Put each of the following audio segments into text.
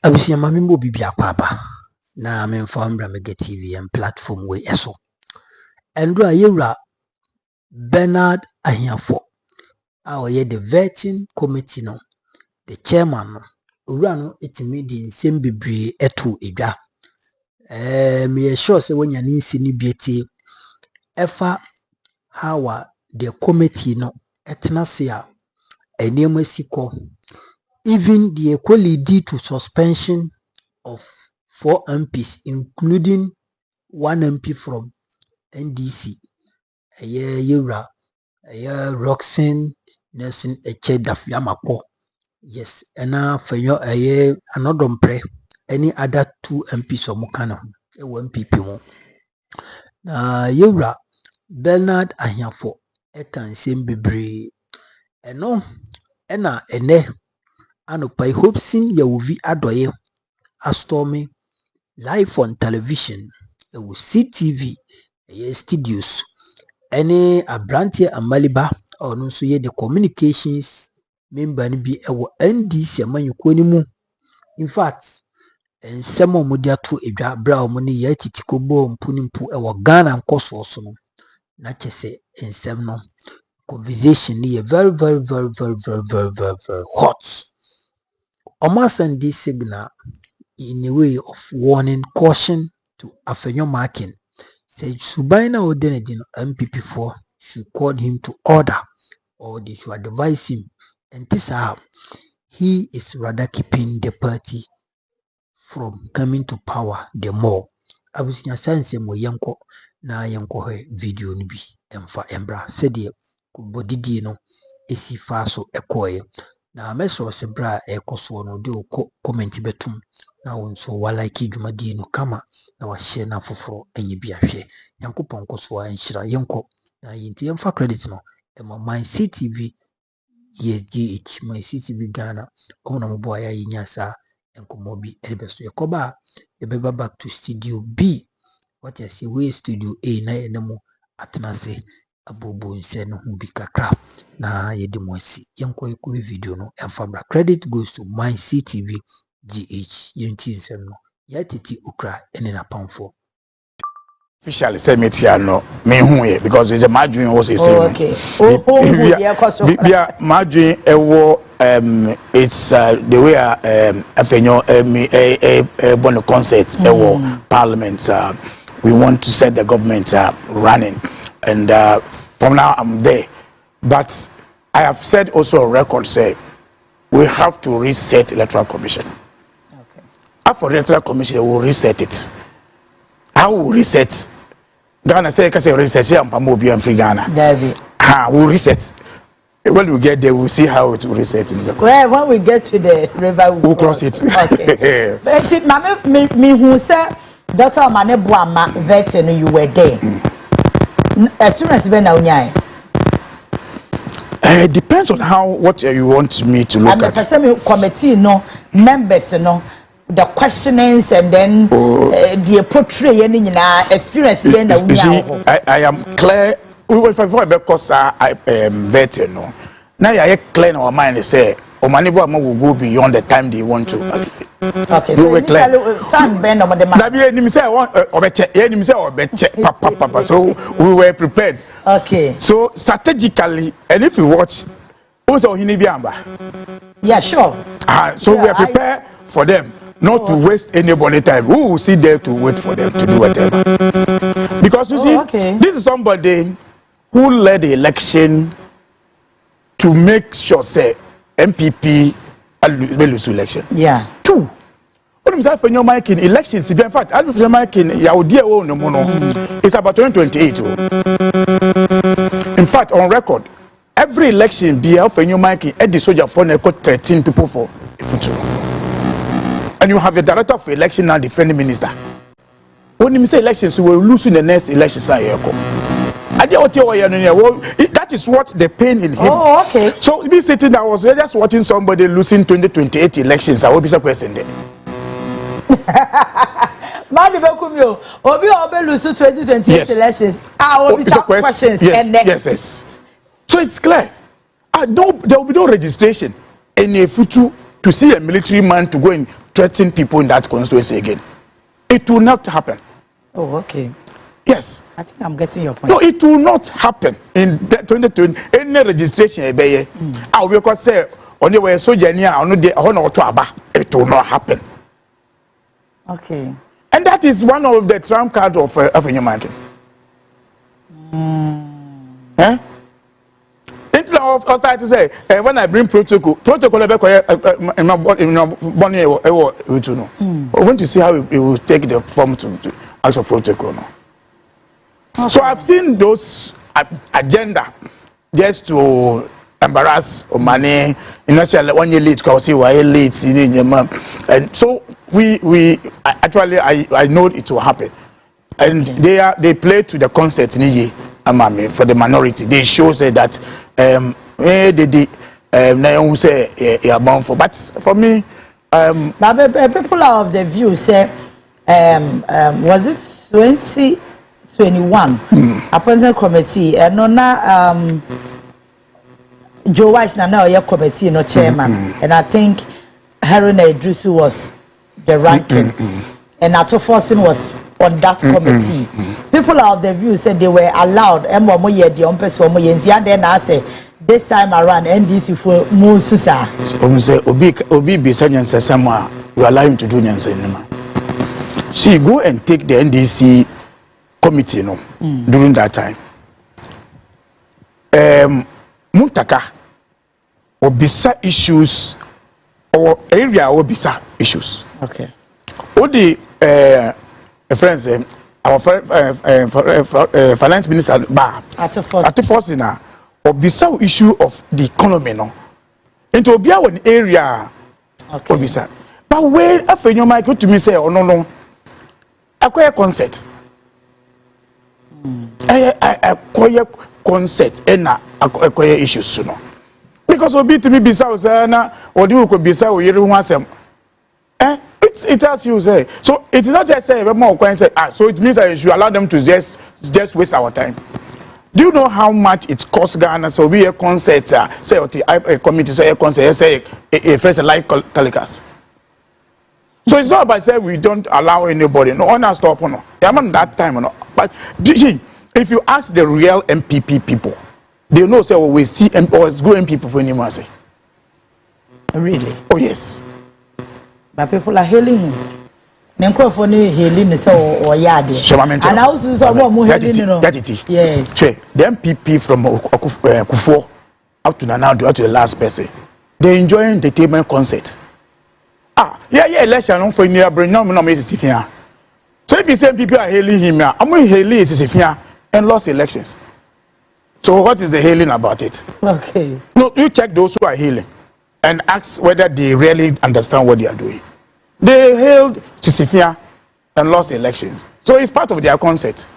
Abusia mami mbo bibi akwaba na me mfambra mega TV and platform we eso. Endra yewra Bernard Ahiafo ye the vetting committee no the chairman no owura no etimi di nsem bebre eto edwa. Me sure say wonya ni nsi ni bieti efa how the committee no etna se a enema siko. Even the equally lead to suspension of 4 MPs, including 1 MP from NDC. Yura, Roxanne Nelson Echedaf Yamako. Yes, and now for your another pre any other 2 MPs or Mokana, 1 PP. Yura Bernard Ahiafo, Ekan Simbibre, and no, ene. Anopai Hopeson Adorye Storms live on television with CTV studios any abrantie amaliba or no so the communications member ni bi ewo NDC amanyuko ni mu. In fact ensemo modia to edwa bra omo ni ya titiko bo mpunimpu ewo Ghana nkoso so no na chese ensem no conversation ni very hot. Send this signal in a way of warning, caution to Afenyo Markin. Said Subaina Odenedin MPP4 should call him to order or they should advise him. And this how he is rather keeping the party from coming to power the more. I was in a sense mo yanko na yanko he video nibi emfa embra said ye kubodidi no esi faso ekoye. Na meso se bra ekoso no de comment betum na wonso walike dwumadi no kama na wa share na foforo enye bia hwe yankopon koso anhira yenko na yinti yemfa credit no ema my CTV ye GH my CTV Ghana ona mbo aya yinyasa enkomo bi elebeso yekoba ebeba back to studio B what you say we studio A na enemo atenase abobo nse no hu bi kakra na yedi mosi yenko yeku video no enfamra credit goes to my CTV GH yenti nsem no yatiti ukra ene na pamfo officially say me tia no me hu ye because it's a margin was say okay margin ewo it's the way Afenyo bon concert ewo parliament we want to set the government running and from now I'm there, but I have said also on record say we have to reset Electoral Commission. Okay. After the Electoral Commission, we will reset it. How will reset? Ghana say because reset here and free Ghana. We'll reset. When we get there, we'll see how it will reset. Well, when we get to the river, we'll cross it. Okay. But me who said Dr. Manebuama vetting you were there. Experience been now nyai. It depends on what you want me to look at. The committee no members no the questionings and then the portray any experience been now nyai. I am clear. If I because I vetting no. Now I clear in our mind say Omanibuama will go beyond the time they want to. Okay, so initially time bend on the man. So we were prepared. Okay. So strategically, and if you watch, also yeah, sure. So we are prepared for them, not to waste anybody's time. Who will sit there to wait for them to do whatever? Because you see, this is somebody who led the election to make sure say MPP lose election. Yeah. 2. What is Afenyo Markin elections? In fact, Afenyo Markin, it's about 2028. In fact, on record, every election, be Afenyo Markin, Eddie Soldier for 13 people for the future. And you have a director of election and defending minister. When you say elections, we will lose in the next election. That is what the pain in him. Oh, okay. So be sitting there, I was just watching somebody losing 2028 elections. I will be so question there. Obi lose 2028 elections. I will be some questions. Yes. So it's clear. There will be no registration in a future to see a military man to go and threaten people in that constituency again. It will not happen. Oh, okay. Yes. I think I'm getting your point. No, it will not happen in 2020. Any registration, I will because say on the way soldier near on the honor to Aba. It will not happen. Okay. And that is one of the trump card of Afenyo Markin. Eh? It's now I start to say when I bring protocol, I want to see how it will take the form to as a protocol. No? Okay. So I've seen those agenda just to embarrass Omani, initially 1 year late, because he was late, and so we actually I know it will happen, and okay. they play to the concept for the minority. They show that who say you are bound for, but for me, people are of the view say was it 2021 appointment committee and no Joe Weiss now your committee no chairman and I think Haruna Idrisu was the ranking and Ato Forson was on that committee. People are of the view said they were allowed then I say this time around NDC for Mususa. Obi you allow him to do nyansa. See, go and take the NDC committee during that time. Muntaka obisa issues or area obisa issues. Okay. Odi friends our finance minister ba at first na obisa issue of the economy no. Into obia one area obisa. But when Afenyo Markin to me say oh no acquire concert. Acquire concert and acquire issues no. Because obi to me bisa usana odi uko bisa oyere hu asem. It has you say. So it's not just say more say so it means that you should allow them to just waste our time. Do you know how much it costs Ghana? So we a concert say a committee say a concert say a first live telecast. So it's not about say we don't allow anybody. No one has stop no. Yeah, man, that time no. But if you ask the real MPP people, they know say we see or it's good MPP for anyone say. Really? Oh yes. But people are hailing him. Nemkrofoni hailing so or yard. And also so more hailing yes. The MPP from Kufo up to now to the last person. They enjoy entertainment concert. Election for near bring no Sifia. So if you say people are hailing him, I'm going to hail Sifia and lost elections. So what is the hailing about it? Okay. No, you check those who are hailing and ask whether they really understand what they are doing. They hailed Sifia and lost elections. So it's part of their concept.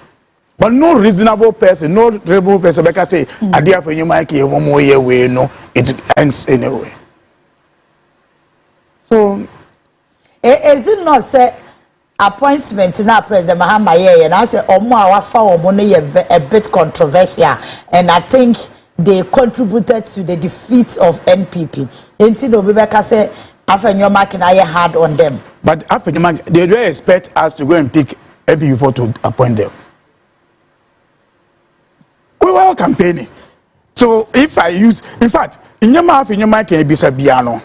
But no reasonable person, no reasonable person can say, "Adia for you, Mikey, one more year way." No, it ends anyway. So, is it not say appointment now, President Mahama? And I say, a bit controversial, and I think they contributed to the defeat of NPP. Until Obibeka say, Afenyo Markin hard on them. But Afenyo Markin, they don't expect us to go and pick NPP to appoint them. We were all campaigning. So if I use, in fact, in your mouth, in your mind, can be Sabiano.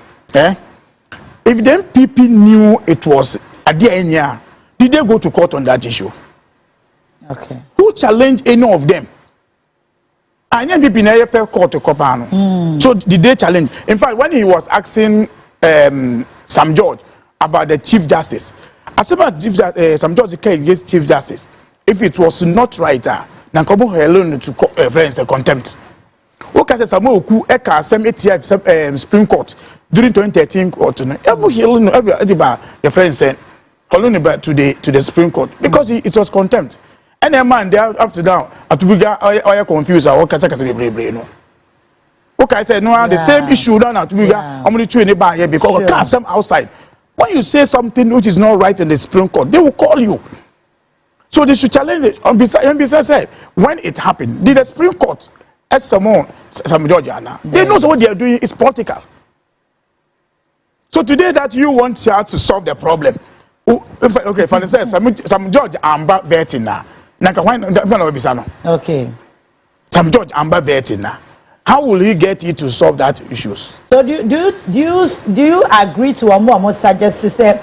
If the NPP knew it was Adiyanya, did they go to court on that issue? Okay. Who challenged any of them? And NPP never court to Kopano. So did they challenge? In fact, when he was asking Sam George about the Chief Justice, as about Sam George case against Chief Justice, if it was not right, Nankobo alone to contempt. Okay, Samuel Ku Eka Supreme Court during 2013 court. Every the friend said, to the Supreme Court because it was contempt. And a man there after down at Tubiga or confused or no. Okay, I said no, the same issue down at Tubiga. I'm only two in the bar here because of some outside. When you say something which is not right in the Supreme Court, they will call you. So they should challenge it. Besides said, when it happened, did the Supreme Court as some Georgiana, they know what they are doing is political. So today that you want her to solve the problem, okay, for instance, some judge amba vetting na why not? Okay. Some judge amba vetting na. How will he get you to solve that issues? So do you agree to what more suggest to say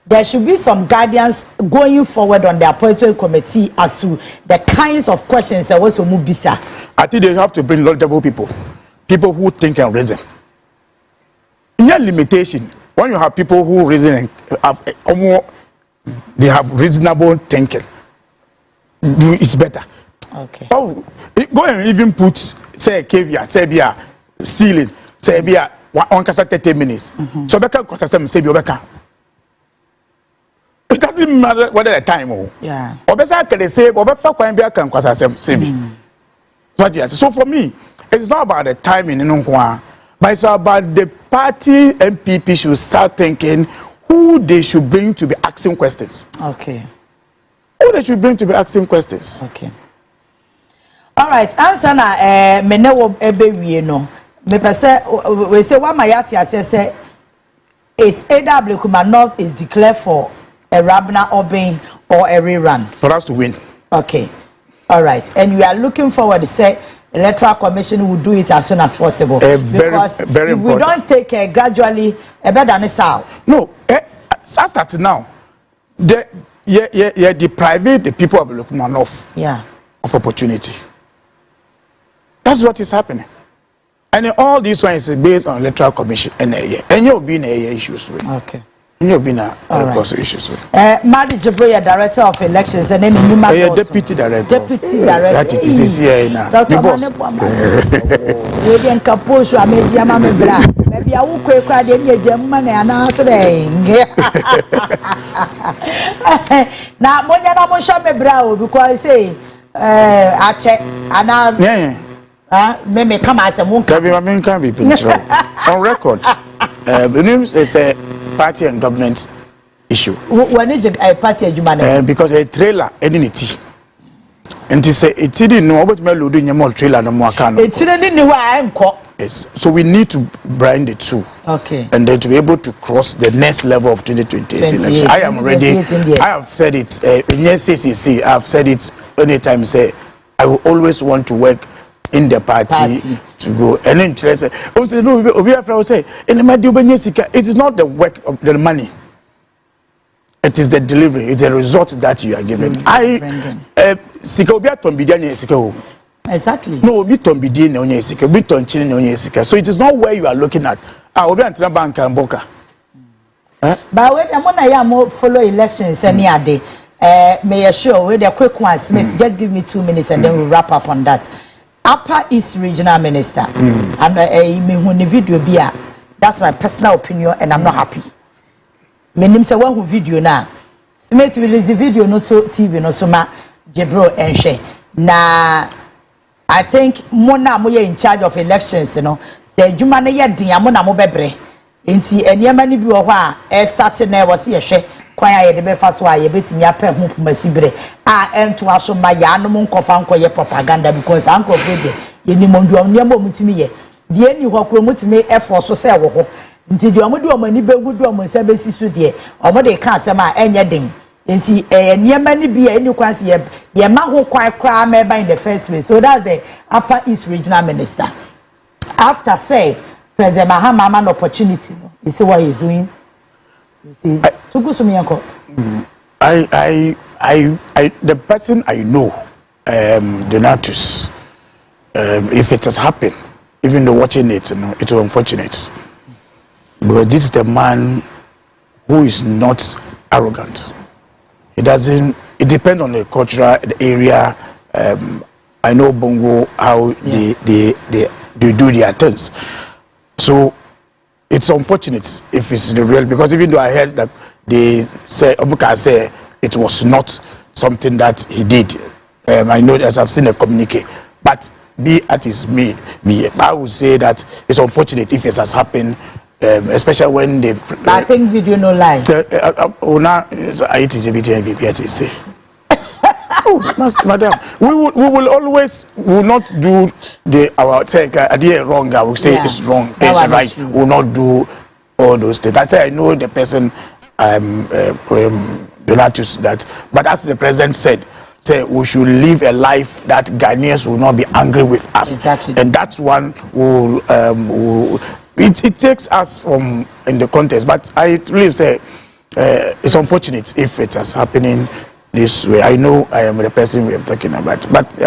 there should be some guidance going forward on the appointment committee as to the kinds of questions that was bisa? I think they have to bring knowledgeable people who think and reason. In your limitation, when you have people who reason and they have reasonable thinking, it's better. Okay. Oh, go and even put say a caveat, say be a ceiling, say be a 30 minutes. So beka kosa say be obeka. It doesn't matter whether the time or yeah. Obesa can say obefa kwan be aka kosa say be. So for me, it's not about the timing but it's about the party NPP should start thinking who they should bring to be asking questions. Okay. Who they should bring to be asking questions. Okay. All right, answer na me ne wo ebewie no. Me pese we say what my yati say it's either Ablekuma North is declared for a Rabna Obin or a rerun. For us to win. Okay. All right. And we are looking forward to say Electoral Commission will do it as soon as possible. Because very if important. we don't take care gradually, better than it's out. No, start now. They deprive the people of Ablekuma North of opportunity. That's what is happening. And all these ones is based on Electoral Commission and you'll be in issues with. Okay. And you'll be in issues with. Madi Jibroya, Director of Elections, and then Deputy Director. Deputy Director. That it is here now. Dr. We didn't compose I made Yamame Bra. Maybe I will quick cry in your German and answering. Now, when you're not shot me brow, because I say, I check and now. Maybe come as a moon can be on record. The news is a party and government issue. When is a party because a trailer identity. And to say it didn't know what melody in your trailer no more can. It didn't know why I'm caught. Yes. So we need to brand the two. Okay. And then to be able to cross the next level of 2028 election. I am ready. I have said it in CCC. I have said it anytime say I will always want to work in the party to go and then say no we have to say it is not the work of the money, it is the delivery, it's the result that you are given. Exactly. No, so it is not where you are looking at. Bank and Boka. But when I follow elections any day, may I show with a quick one, Smith, just give me 2 minutes and then we'll wrap up on that. Upper East Regional Minister and me video bia. That's my personal opinion and I'm not happy. Me nim say one video na Smith release the video no to TV no so ma Jebro enhwe na I think mona mo in charge of elections no say adwuma na ye den amona mo bebre enti enema ni bi wo ho a start na wo se yehwe kwan aye de be fa so aye betimi apɛ ho pomasibre a ento aso ma ya no mo nkofa nkoye propaganda because anko fede ye ni mo nduom ne mo mutimi ye de ni ho kro mutimi effort so se wo ho nti de omo de omo ni begu de omo se besi so de omo de ka asem a enye den nti enema ni bi eni kwan se ye ma ho kwan kra ma ba in the first place. So that's the Upper East Regional Minister. After say President Mahama an opportunity, you see what he's doing. You see, the person I know, Donatus, if it has happened, even though watching it, you know, it's unfortunate. But this is the man who is not arrogant. It doesn't. It depends on the cultural area. I know Bongo how they do their things. So it's unfortunate if it's the real, because even though I heard that they say Obuka say it was not something that he did. I know as I've seen a communique, but be at his me. I would say that it's unfortunate if it has happened, especially when they. I think video no lie. Now it is a bit NPP. Oh, madam, we will always not do our say idea wrong. I will say it's wrong, it's right. We will not do all those things. I said I know the person, Donatus, that, but as the president said, we should live a life that Ghanaians will not be angry with us. Exactly. And that's one will it takes us from in the context. But I really say it's unfortunate if it is happening this way. I know I am the person we are talking about, but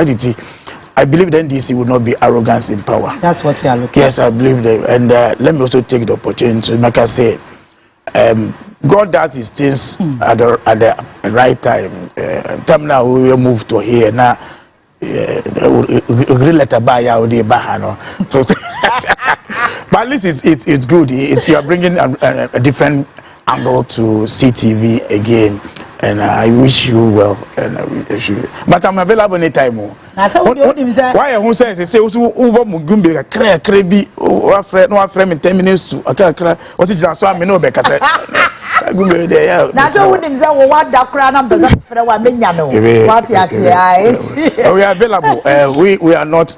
I believe the NDC will not be arrogance in power. That's what you are looking at. Yes, I believe that. And let me also take the opportunity, like I say, God does his things at the right time. Time now we will move to here now. So, but at least it's good. You are bringing a different angle to CTV again. And I wish you well. And I wish you. But I'm available anytime. Why? Who says? Say, who Mugumbi, Krebi, no friend in 10 minutes to Akakra. Was it just so I know because now, wouldn't say, what that crown of the what we are available. We are not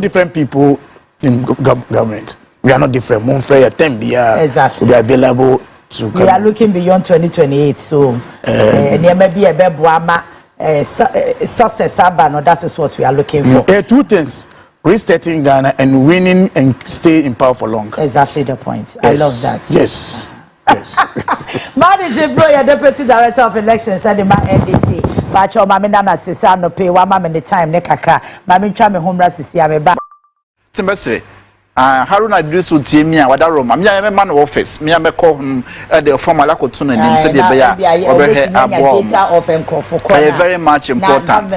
different people in government. We are not different. Exactly. We are available. We are looking beyond 2028, so there may be a bebwama success. That is what we are looking for. Two things: resetting Ghana and winning and stay in power for long. Exactly the point. Yes. I love that. Yes. Yes. Manager Bro, your Deputy Director of Elections at the NDC. But your mammy Nana says, I no pay 1 moment the time, Nekaka. Mammy Chame home races, Yameba. Timber. Haruna do so tie me a wada room. Me am man office. Me am call him the former Lakotuna nim say the beya obehe abo. Data of encrofo. Very much important.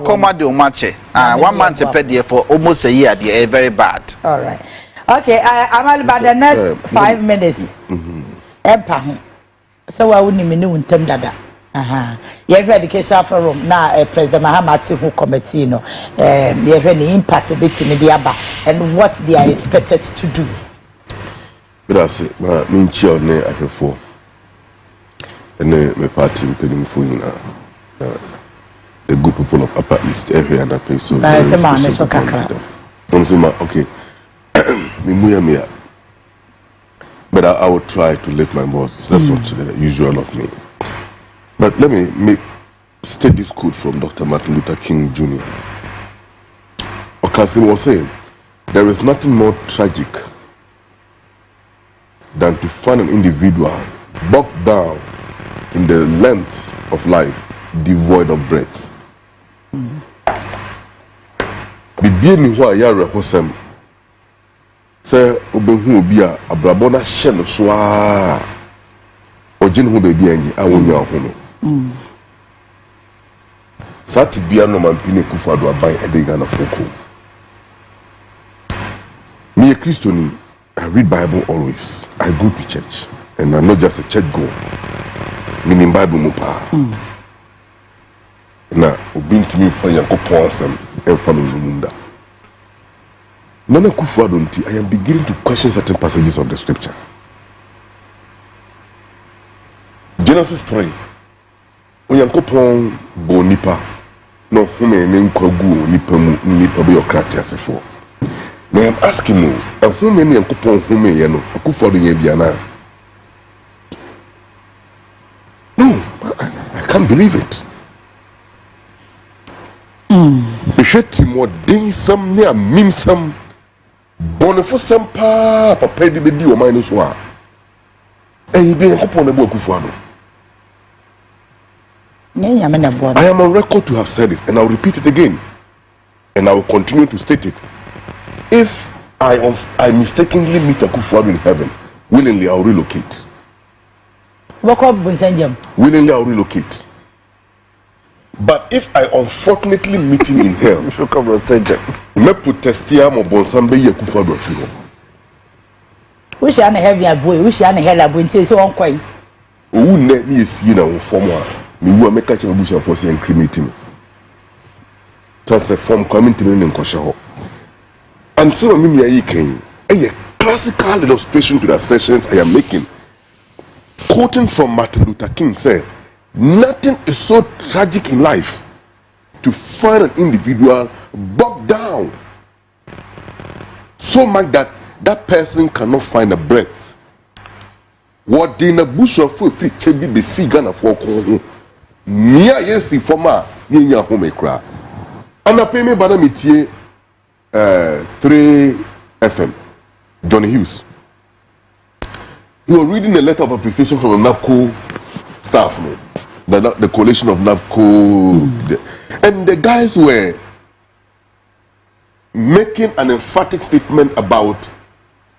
Come do match. 1 month per day for almost a year. They very bad. All right. Okay, I'm about the next 5 minutes. Empa. So I wouldn't even know untem dada. You have education forum now. President Mahamat who committee, you have any impact a bit in the Aba and what they are expected to do. But I say, my minchi on there after 4, and then my party we can for you now. The good people of Upper East area and that place. So, okay, but I will try to let my boss. That's what the usual of me. But let me state this quote from Dr. Martin Luther King Jr. Okasim was saying, there is nothing more tragic than to find an individual bogged down in the length of life, devoid of breath. Bibi mi ho ayare hosem se obehu obi a abrabona hye no so a ogin ho bebi anji awonwa ho Sati bia no man pine kufado aban edega na foko. Me a Christian, I read Bible always. I go to church, and I'm not just a church goer. Meaning Bible mupa. Na obin to me for Yankopon some and family munda. Nana kufado nti I am beginning to question certain passages of the scripture. Genesis 3. Yankopon bo nipa no hume ne nkwagu nipa mu nipa be okrate asefo. Now I'm asking you, how many Yankopon hume ye no akufo ye bia na? No, I can't believe it. Bisheti mo din sam ne amim sam bonefo sam pa papa di bedi o man so a. Eh bi Yankopon na bo akufo ado. I am on record to have said this, and I'll repeat it again, and I will continue to state it. If I mistakenly meet Akufo-Addo in heaven, willingly I'll relocate. Willingly I'll relocate. But if I unfortunately meet him in hell, me protestia mo bonsambe Akufo-Addo afiro. We shall have your boy. We shall have a boy until so on quite. Who net me see now form one. Me who make catch a bush and force and cremate him. That's a form coming to me in Koshaho. And so I came a classical illustration to the sessions I am making. Quoting from Martin Luther King said, nothing is so tragic in life to find an individual bogged down so much that that person cannot find a breath. What in a bush of food free chebi be see Ghana for home. Mia yesi forma nya home cry. And I pay me bana mitie 3 FM. Johnny Hughes. You were reading a letter of appreciation from the NAPCO staff, the coalition of NAPCO, and the guys were making an emphatic statement about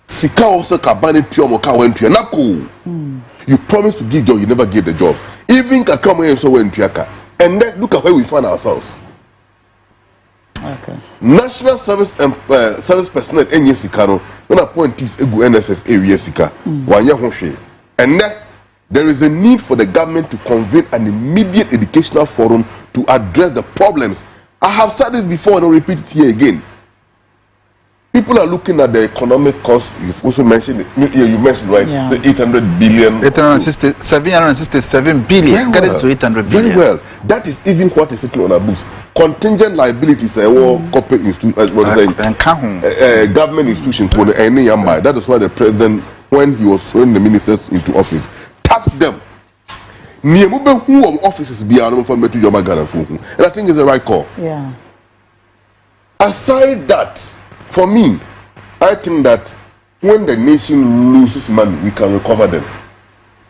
Sika also kabani tuamoka went to NAPCO. You promised to give job, you never gave the job. Even Kakamo and so went to Yaka. And then look at where we find ourselves. Okay. National service and service personnel in Yesikano, when appointees egu NSS area Sika, and then there is a need for the government to convene an immediate educational forum to address the problems. I have said this before and I'll repeat it here again. People are looking at the economic cost. You've also mentioned it. You mentioned, right? Yeah. The 800 billion. 767 billion. Get it to 800 billion. Very well. That is even what is sitting on our books. Contingent liabilities are corporate institutions, government institutions. That is why the president, when he was throwing the ministers into office, tasked them. Who offices be and I think it's the right call. Yeah. Aside that, for me, I think that when the nation loses money, we can recover them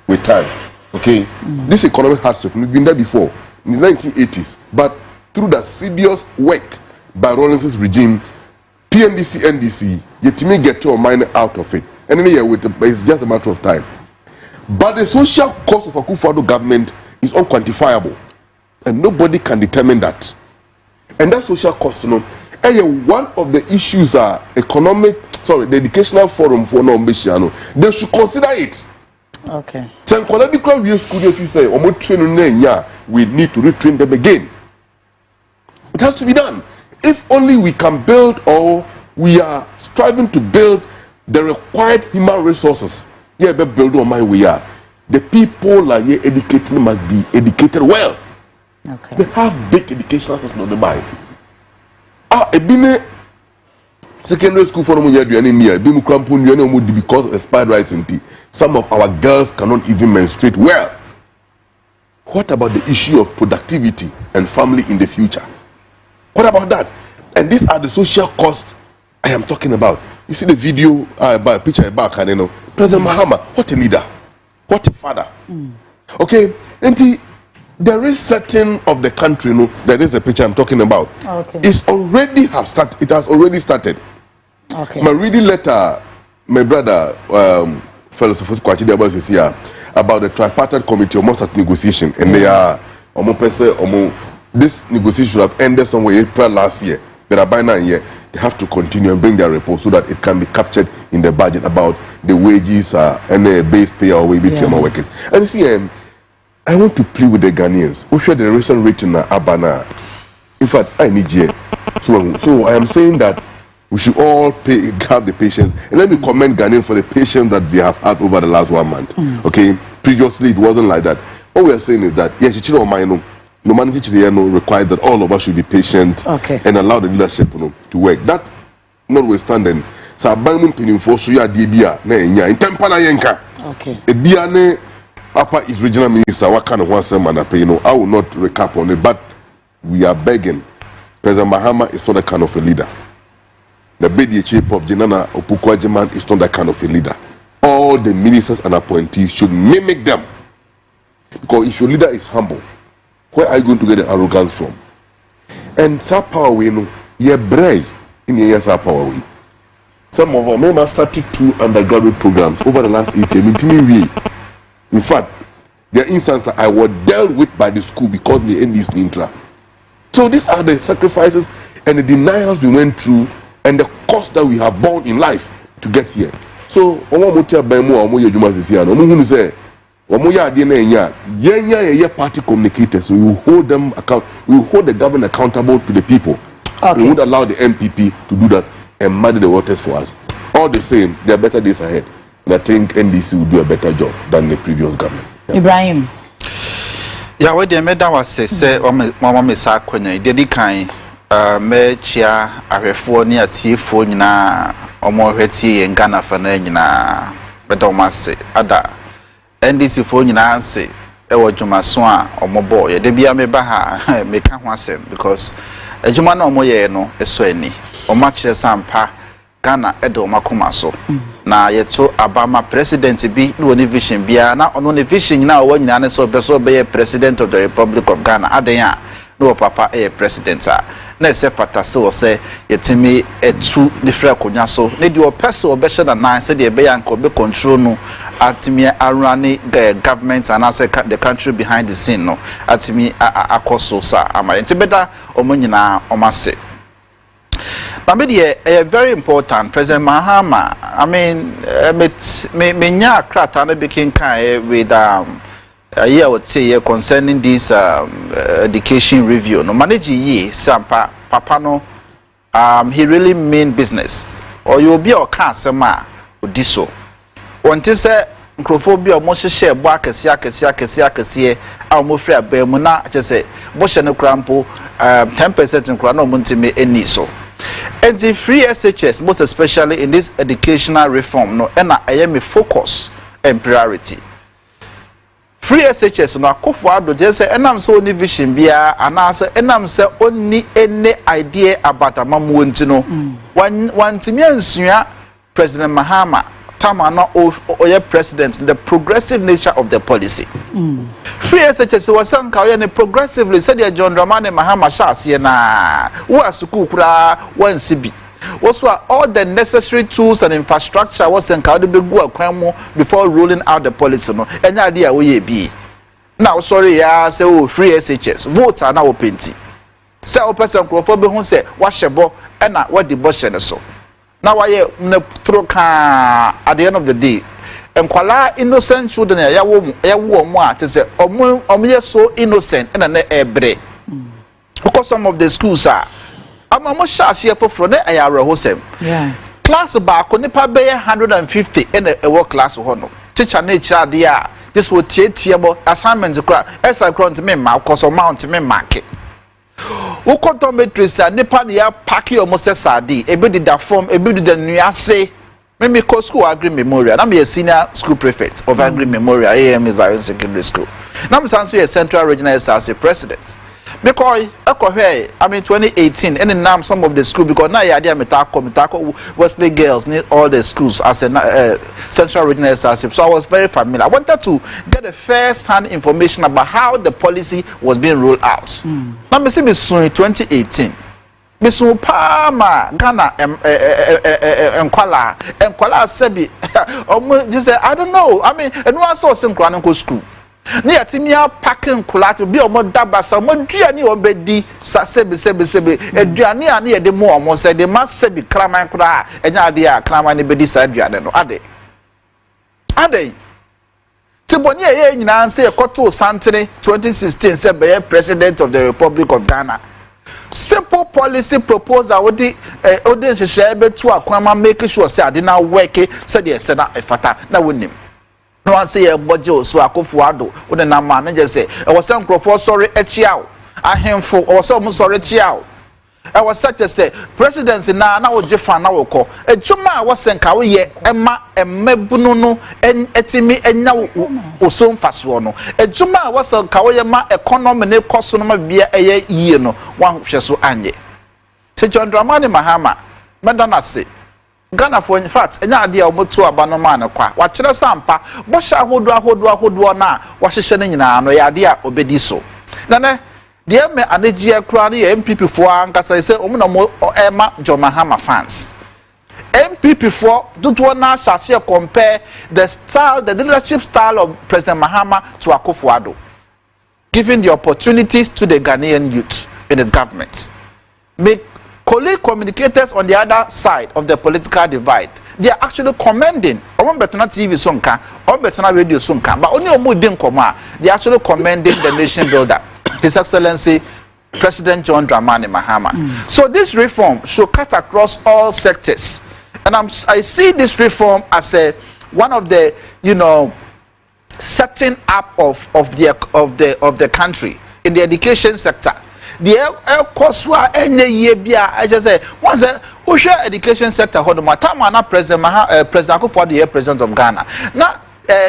with time. Okay? This economic hardship, we've been there before in the 1980s, but through the serious work by Rawlins's regime, PNDC, NDC, yet to me get your money out of it. And then it's just a matter of time. But the social cost of Akufo-Addo government is unquantifiable, and nobody can determine that. And that social cost, one of the issues are the educational forum for non-Bishano. They should consider it. Okay. So, if you say, we need to retrain them again. It has to be done. If only we can build, or we are striving to build the required human resources. Yeah, but build on my way are. The people are here educating must be educated well. Okay. They have big educational systems on the mind. Ebine secondary school for because of expired rights and tea. Some of our girls cannot even menstruate well. What about the issue of productivity and family in the future? What about that? And these are the social costs I am talking about. You see the video by picture back, President Mahama, what a leader, what a father. Okay, and there is certain of the country, there is a picture I'm talking about. Okay. It has already started. Okay. My reading letter, my brother, fellows of here about the tripartite committee of negotiation, and they are this negotiation should have ended somewhere April last year, but by now year they have to continue and bring their report so that it can be captured in the budget about the wages and the base pay or wage between our workers. And you see, I want to plead with the Ghanaians. We share the recent rating Abana. In fact, I need you. So I am saying that we should all have the patience. And let me commend Ghanaians for the patience that they have had over the last 1 month. Okay, previously it wasn't like that. All we are saying is that yes, no management requires that all of us should be patient and allow the leadership to work. That notwithstanding, okay. Papa is regional minister. What kind of one man I pay? I will not recap on it, but we are begging. President Mahama is not that kind of a leader. The BDA chief of Jenana Opukwajiman is not that kind of a leader. All the ministers and appointees should mimic them. Because if your leader is humble, where are you going to get the arrogance from? And that power we you're brave in the years of power we. Some of our members started 2 undergraduate programs over the last 8 years. In fact, there are instances I was dealt with by the school because they end this intra. So these are the sacrifices and the denials we went through and the cost that we have borne in life to get here. So, party communicators, we will hold them we will hold the government accountable to the people. Okay. We would allow the NPP to do that and muddy the waters for us. All the same, there are better days ahead. And I think NDC will do a better job than the previous government. Yeah. Ibrahim. Yeah, what the medal was say, Mama Missa Quenya, Dedi Kai, mechia ahwefo ni atiefo nyina omo hweti ye Ghana fa na nyina bedomase ada NDC fo nyina anse ewo dwumaso a omo bo ye de bia me ba ha me ka ho asem because adwuma na omo ye no eso ani omo akire sampa Ghana edo makoma so na yeto abama president bi no ni vision bia na ono ni vision na owo nyina ne so be president of the Republic of Ghana aden a no papa president a na se fata so say yetimi etu different konya so ne di o person obehye na nan se de be yanko be control no atimi arani government and as the country behind the scene no atimi akoso sa ama enti beda omonyina omase na be dey very important President Mahama. I mean me nya krata na be kinkan with I would say concerning this education review. No manage ye sampa papa no he really mean business. Or you'll be a customer with this so. Until say microphobia most share back kesia our more free bemuna just say bush and crampo 10% in crano muntime any so. And the free SHS, most especially in this educational reform, no and I am a focus and priority. Free SHS no Akufo-Addo just say enam so only vision bia and answer enam say only any idea about amamu ntino one timiansua President Mahama tama no oye president the progressive nature of the policy. Free SHS was sanka oye progressively said John Dramani Mahama shase na wo asuku kura wan sibi also all the necessary tools and infrastructure was encountered before rolling out the policy no any idea we be now sorry ya say oh free SHS vote are now open say o person crofo be hu say wahye na what the boss so now why na troka at the end of the day enkwala innocent children ya wo mu a say omo so innocent na ebre because some of the schools are I'm almost here for na ayare hosem. Yeah. Class back on nipa be 150 in a work class hono. Teacher nature dia this will tiabo assignments kra esa kra me ma cause amount me market. Wo contometry sa nipa ya pack almost sadi e be the form e be the nuase. Me ko school Agri Memorial. I'm a senior school prefect of Agri Memorial AM is our secondary school. Now I'm also a central regional SRC president. Because I mean 2018 and now some of the school because now idea metako Wesley girls need all the schools as a central regional SRC. So I was very familiar. I wanted to get a first-hand information about how the policy was being rolled out. Now me see me soon 2018. Me soon Pama Ghana Enkwala Sebi. Just say I don't know. I mean and one saw some school. Ni atimia packing kulat bi omo dabasa mo duani obedi sebe eduani ani e de mo omo se de ma sebi kraman kura enya ade a kraman ne bedi sa aduane no ade tiboni ye nyina nse ekoto santene 2016 se be president of the Republic of Ghana simple policy proposal with the audience share be to akwama make sure say ade na work say de se na efata na wonim no one say a budget so Akufo-Addo with the man and just say I was some crofo sorry echiao ahemfo or some sorry chiao I was such as say presidency na ojefa na woko ejuma was senka we ye ema emebunu no etimi enya oso mfaso no ejuma was senka we ma economy ne koso no ma bia eye yie no wan hwe so anye te John Dramani Mahama medana say Ghana for in fact enya ade a omotu aba no ma ne kwa wa kire sampa bo sha ahodo na wa hyehye ne nyina no ya ade a obedi so na ne de me anegie kura ne MPP fo ankasa say omo na mo ema John Mahama fans MPP fo do na share compare the leadership style of President Mahama to Akufo-Addo giving the opportunities to the Ghanaian youth in his government. Make colleague communicators on the other side of the political divide, they are actually commending. On Betana TV sonka, on Betana radio sonka, but only Omudin Koma, they are actually commending the nation builder, His Excellency President John Dramani Mahama. So this reform should cut across all sectors, and I see this reform as one of the setting up of the country in the education sector. the course wa enye ye bia I just say once we share education sector hodoma time na president Akufo-Addo ye president of Ghana na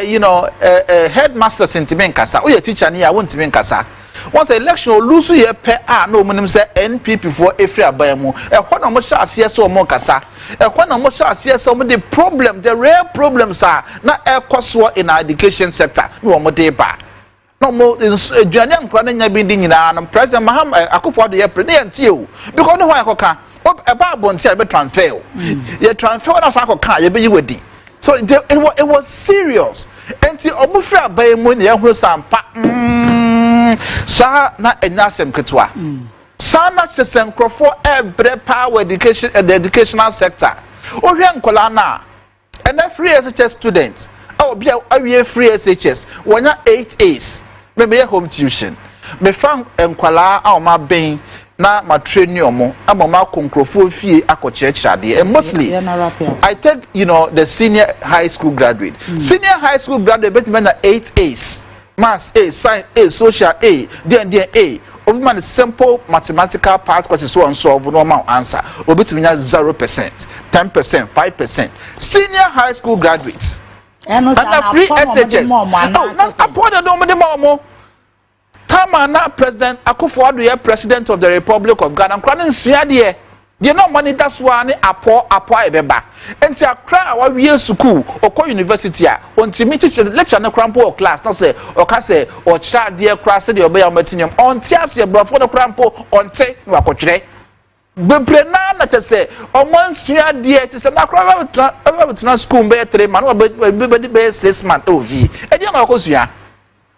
you know headmaster sentiment kasa o ye teacher ni ya won timi kasa once election lose ye pe no munim say NPP for efri aban mu ho na mo sha ase so mo kasa ho na mo sha ase so mo the problem the real problems are na ekoso in our education sector no mo dey ba no mo eduane ankra na nya bi di nyina na president Akufo-Addo ye president o because no ho akoka e ba bonti e be transfer ye transfer na so akoka ye be yi wadi so it was serious enti omufri aban mu na ye huru sampa sa na enyasem ketwa sa na chesenkrofo every power education the educational sector ohwe nkola na and free SHS students obi awie free SHS wonya 8As maybe home tuition me fan nkola a ma ben na ma train omo amama konkrofo fie akochirechirade and mostly I take the senior high school graduate senior high school graduate bet me na 8As maths A, science A, social A, then A. Obi simple mathematical pass questions so unsolved normal answer. Obi to 0%, 10%, 5%. Senior high school graduates. And a free SHS. No, upon the dome of the Tama na President Akufo-Addo President of the Republic of Ghana. Craning Siadie. You know money that's why apo ebeba. Enti akra wa wie school or university a ontimi teach lecture na krampo or class no say or ka say or child there class say obey matinium onti ase brofo no krampo onte na akotwere bebre na te say omansua there te say na kra we school be 3 man be 6 months ovi e dey na okosua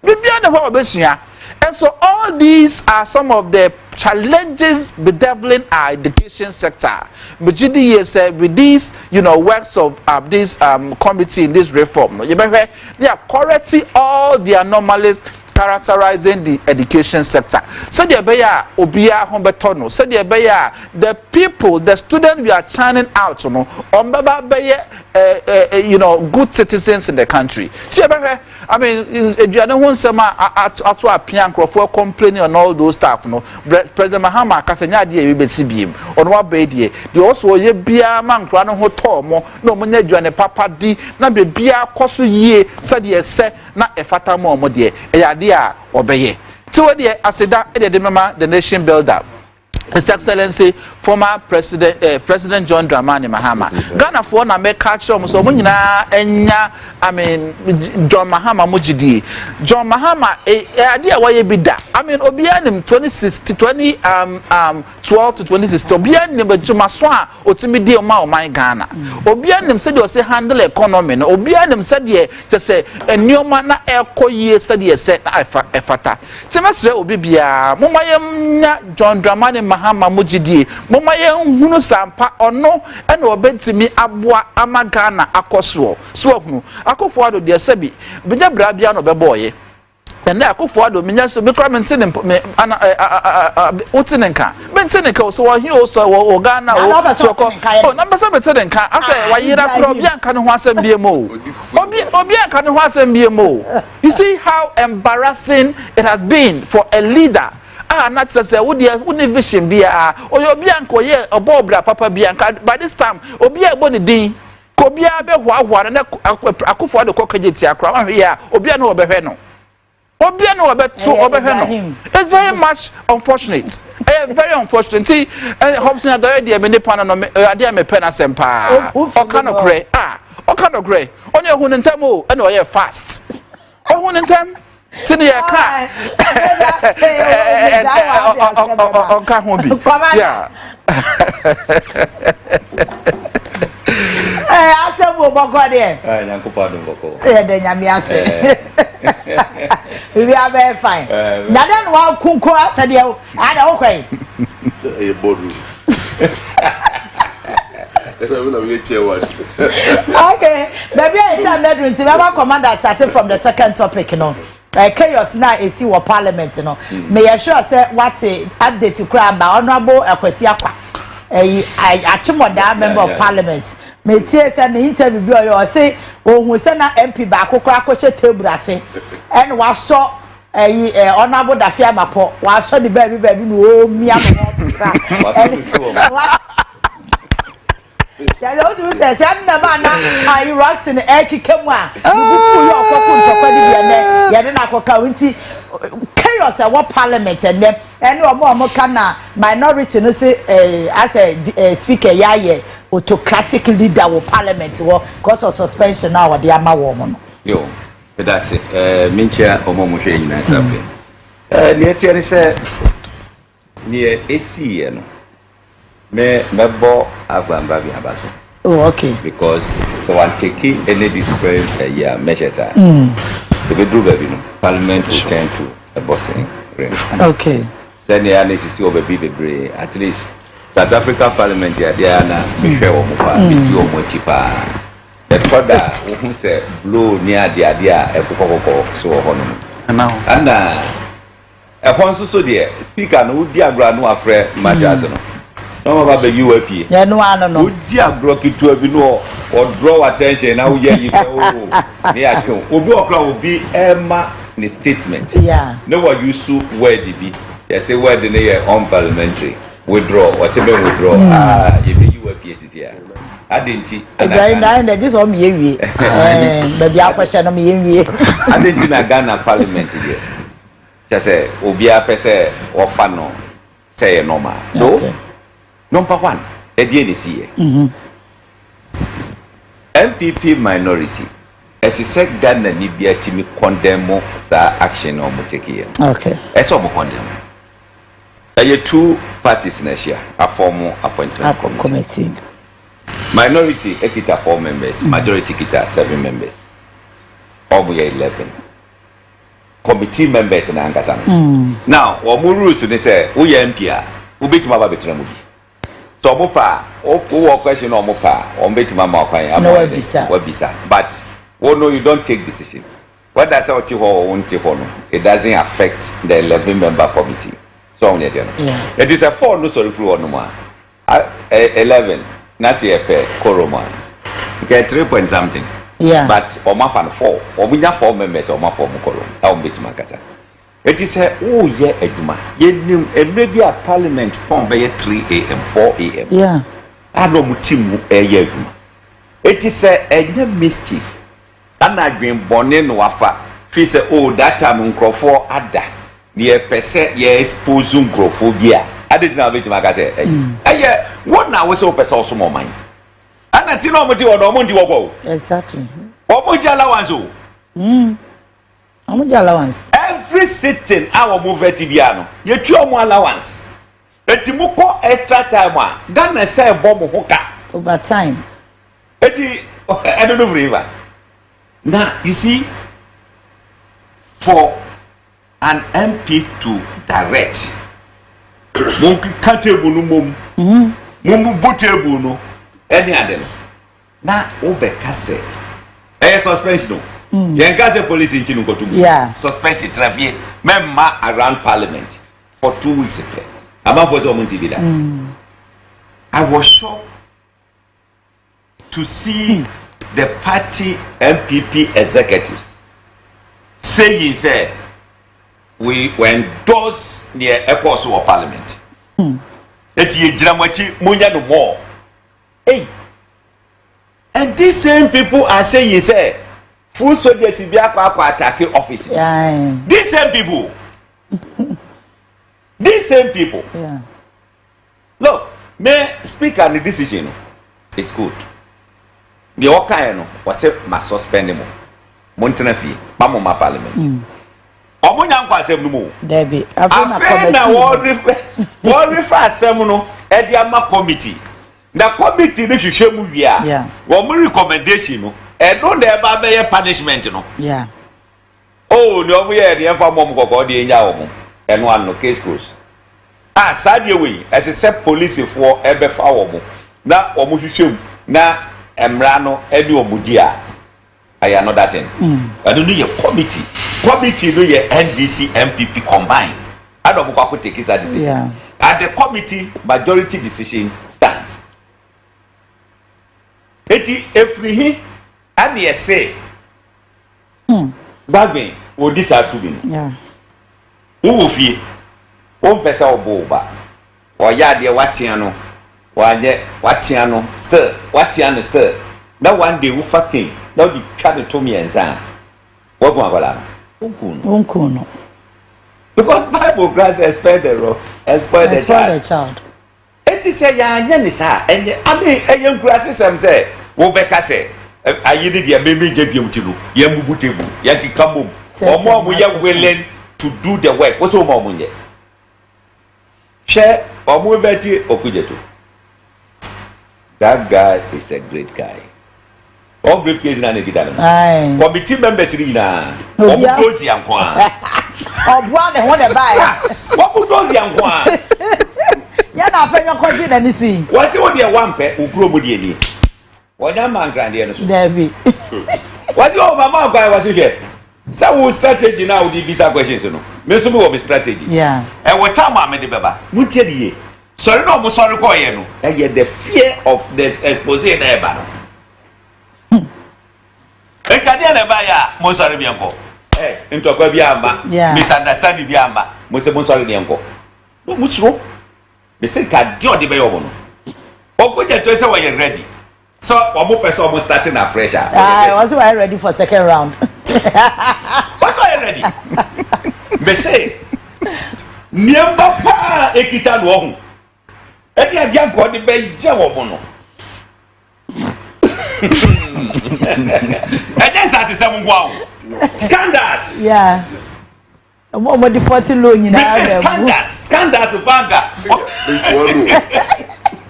bibia na ho obesua. And so all these are some of the challenges bedeviling our education sector. Mujidi said with these, works of this committee in this reform, they are correcting all the anomalies characterizing the education sector. So the obia hombetono. So the people, the students we are churning out, good citizens in the country. See, I mean, you know, complaining on all those stuff. President Mahama Kasanya die we CBM on what bed they also ye bia man krano hoto mo no munye dwane papa di na be bia koso yie said se na efata mo mo de e de a obeye ti we de aseda e de mema the nation builder His Excellency, former President John Dramani Mahama. Ghana for na make catch up so munyina enya John Mahama mujidi. John Mahama idea why be da. Obianim 12 to 2016. Obianim be jumaswa otimidi o my Ghana. Obianim said you say handle economy. Obianim said ye to say enioma na ekoye said ye say na efata. Temasre obibia momayem John Dramani Mahama mujidi. Momaye hunu sampa ono ene obetimi aboa amagana akoswo so hunu Akufo-Addo de sebi beja brabia no beboye ene Akufo-Addo minya so be kra mentene utinenka menteneka so wa hi so wo Ghana o so ko o na besa metenenka ase wa yira kra obi anka ne ho asem biemo obi anka ne ho asem biemo. You see how embarrassing it has been for a leader. Not to say, would vision be or your bianco, yeah, a bobra papa bianca. By this time, Obia Bonnie D. Kobia be one and Akufo-Addo Kokajiti, here, Obiano Obeheno. Obiano about two Obeheno. It's very much unfortunate. Very unfortunate. See, Hopeson Adorye Storms me penna sempa. Or kind of grey. Or kind of grey. On your hunentamo, and or fast. Or hunentem. Senior car. Yeah. I said, we'll go there. We are very fine. Nadan wa kunko asadia ada okay. Okay, baby, I tell me to commander started from the second topic, chaos now is see what parliament, May I sure say what's a update to crab by honorable Akwesiakwa. I actually that member of parliament. May tears and the interview or say, oh, we send an MP back who crack table and was so honorable Dafia Mapo wa so the baby no mi amokra ya lo tu se na ma na I rocks in ekikemu a bu fu yo okoko ntokwa di bia ne ya de na akoka nti chaos e what parliament and them any omo ka na minority no say as a speaker ya ye autocratic leader wo parliament wo cause of suspension now what dey ama wo mo no yo that's it minchia omo mo hwe nyina sabe ne tie ne se ne esi no me bo agbamba bi abaso. Oh, okay. Because so one taking any different measures are the bedroom parliament will turn to a bossing ring. Okay. Then the analysis over be at least South Africa Parliament there na Michelle Omopa video motipa the brother who say blow near the idea e kokoko so hono and e hon so there speaker no di agra no afre majas no no ba be UAP ya no ano no di agro kitu abi no or draw attention now ye you ne akon obi okra obi ema ni statement yeah no what used to word be you say word in the parliamentary withdraw or say withdraw you be UAP is here adenti na just o me wie baby akwasha no me wie adenti na Ghana parliament here just say obi apese ofa no say normal no number 1 edie see here NPP minority as a sec Ghana ni bia timi condemn sa action or take here okay as o condemn there are 2 parties na share a form appointment committee minority ekita 4 members majority kita 7 members omo 11 committee members na angasa now omo rules ni say wo ye MP a wo betima ba betra mu bi so omo pa o question omo pa o betima ma kwan am wa bisa but we know you don't take decision what does what you want to no it doesn't affect the 11 member committee so on it is a 4 no sorry for no 11 not a pair koroma get 3 point something but o ma fan 4 o bunya 4 members o ma 4 mu korom ta o betima kasa it is a ye aduma ye nim every a parliament pon be 3 am 4 am yeah ado mutimu ye aduma it is a enye mischief ana dwen bone no wafa fi say oh that time nkrofo ada ne pese ye expose nkrofo bia ade dina betima kasa eye what na we say o pese o so mo man ana ti no mo ti wodo mo ndi wo exactly o mo ji allowance o How much allowance? Every sitting our movement bia no ye tu omo allowance eti mu ko extra time a Ghana say bomb hoka Overtime. eti I don't know river now you see for an MP to direct monki katable no mom mumu botable no any other na obeka say suspension Yengaze police in Chinu Kotumu. Yeah. Suspended traffic. Memma around parliament for 2 weeks. About was that. I was shocked to see the party MPP executives saying, say, we endorse near Ecos or parliament. That ye dramachi munya no more. Hey. And these same people are saying, say, full soldiers be attacking office. Yeah. These same people. These same people. Yeah. Look, may speak on the decision. It's good. The Okayano was say must suspend him. Montenafi, Mamma Parliament. Omunyanko say no more. Debbie, what refer Semono at the Ama committee. The committee which you show me yeah. One recommendation. And no never be a punishment, no. Yeah. Oh, no, we are the informal go the Yawo, and one no case goes. Sad way, as a set police for Ebe Fowl. Now, Omushu, now, Emrano, Edu Mudia. I am not that thing. I don't know your committee. Committee, no, your NDC, MPP combined. I don't know what take his decision. Yeah. And the committee majority decision stands. Eti every and yes say Bagbe o this are to be yeah Who fee? One person or boba. Or yadia watiano. Watiano stir. Watiano stir. Now one day who fucking. Now you try to me and say. What one? Unkuno. Because Bible grants expel the child. It is a young sir, and I mean a young grasses some say, Wobeka say, I did your baby Jabu, Yamububu, Yaki Kamu, or more we are willing to do the work. What's all more yet? Share or more Betty or Kujetu. That guy is a great guy. All briefcase and a guitar. Committee members in close young one. Oh, brother, what a buy. What would those young one? You're not paying your question anything. What's the one one pet who grew with you? What young man grandier? Debbie. What's your mamma guy was here? Some strategy now with these questions. Miss Woman strategy. Yeah. And what time I made the Baba? Would tell you. Sorry, no, sorry, Koyano. And yet the fear of this expose in a battle. And can you never buy a Mosari Bianco? Into a Biamba, misunderstanding Biamba, Mosari Bianco. What's wrong? They say, can't do the Bayono. Or could you tell us you're ready? So, one more person almost starting afresh. I was ready for second round. What's why ready? Me say, Niamba pa ekita no. E dia dia God be je wo mo no. E dey say say mo gwa. Scandals. Yeah. Omo di 40 low nyina. Scandals banga.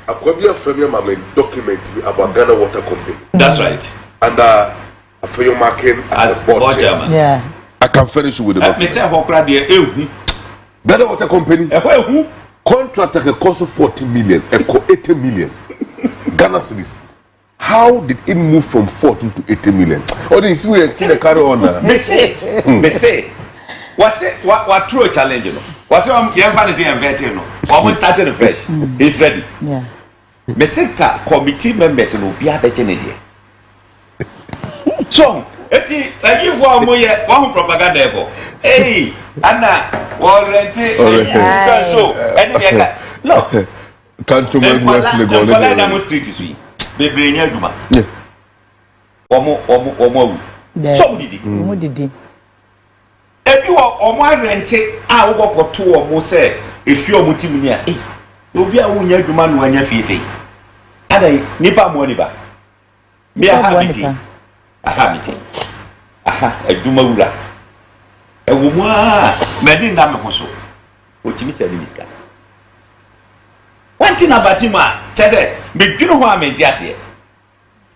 Akwabia from your mama document about Ghana Water Company. That's right. And Afenyo Markin as board chairman. Yeah. I can finish with the document. Me say hokra de ehu. Ghana Water Company. Ehu. Contract cost 40 million, 80 million. Ghana cedis. How did it move from 14 to 80 million? Oh, this we actually carry on. Me say. What true challenge you know? What's your young fantasy and vetting no? Almost started fresh. He's ready. Yeah. Me say committee members no be abetene here. So, eti ayi for amoye one propaganda ebo. Hey, Anna, warranty. So, any no. Can't you make us the goal? Wala na street is we. Be bring aduma. Yeah. Omo. So didi. Mo didi. Ebi omo arrange a wo koto omo say efi omo tim ni a. Eh. Obi a wo nya aduma no anya fi sei. Adai nipa mo ni ba. Me a habiti. Aha, aduma wura. Ewo mu a, medi na me koso. Otimi se ni miska. Wanti na batima, chese, me dwino ho a me di ase.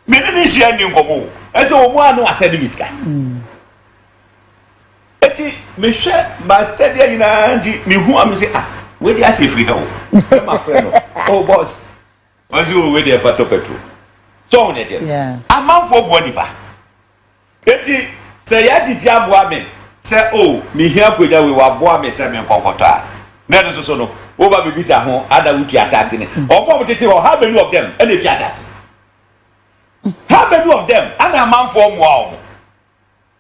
Me ni hia ni nkomo. Ese wo mu a no ase ni miska. Eti me hwe ma stadium ina ndi me hu am say ah, we di ase free ho. My friend. Oh boss. What's you we dey for petrol? So on it. Yeah. Amanfo bo ni ba. Eti say ya titi aboa me say oh me hia koja we wa boa me say me nkokoto a na no so no wo ba bibisa ho ada wutu attack ni obo mo tete ho how many of them and if attacks how many of them and amanfo mo a